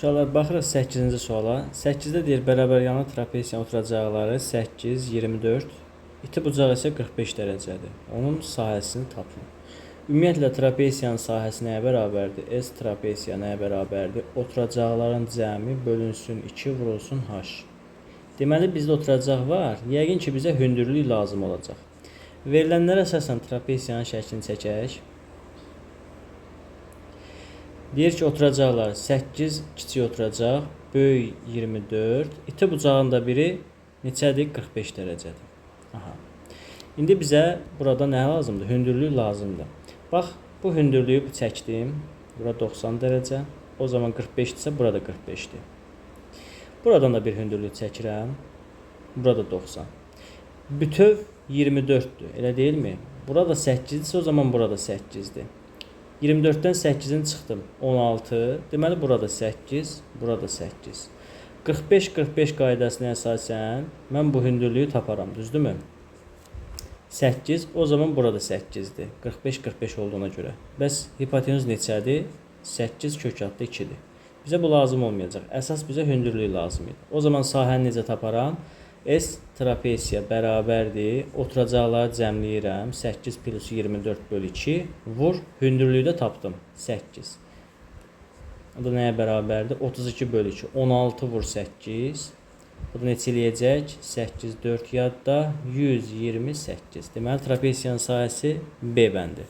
Uşaqlar, baxırıq 8-ci suala. 8-də deyir, bərabər yanı trapesiyanın oturacaqları 8, 24, iti bucaq isə 45 dərəcədir. Onun sahəsini tapın. Ümumiyyətlə, trapesiyanın sahəsi nəyə bərabərdir? S trapesiya nəyə bərabərdir? Oturacaqların cəmi bölünsün 2 vurulsun H. Deməli, bizdə oturacaq var. Yəqin ki, bizə hündürlük lazım olacaq. Verilənlərə əsasən trapesiyanın şəklini çəkək. Deyir ki, oturacaqlar 8 kiçik oturacaq, böyük 24, iti bucağın da biri neçədir? 45 dərəcədir. Aha. İndi bizə burada nə lazımdır? Hündürlük lazımdır. Bax, bu hündürlüyü çəkdim. Bura 90 dərəcə. O zaman 45-dirsə, burada 45-dir. Buradan da bir hündürlük çəkirəm. Burada 90. Bütöv 24-dür, elə deyilmi? Burada 8-dirsə, o zaman burada 8-dir. 24-dən 8-in çıxdım, 16. Deməli, burada 8, burada 8. 45-45 qaydasına əsasən mən bu hündürlüyü taparam, düzdürmü? 8, o zaman burada 8-dir. 45-45 olduğuna görə. Bəs hipotenuz neçədir? 8 kök altı 2-dir. Bizə bu lazım olmayacaq. Əsas bizə hündürlük lazım idi. O zaman sahəni necə taparam? S trapesiya bərabərdir. Oturacaqları cəmləyirəm. 8 plus 24 bölü 2. Vur. Hündürlüyü də tapdım. 8. O da nəyə bərabərdir? 32 bölü 2. 16 vur 8. Bu da neçə eləyəcək? 8, 4 yadda 128. Deməli, trapesiyanın sahəsi B bəndi.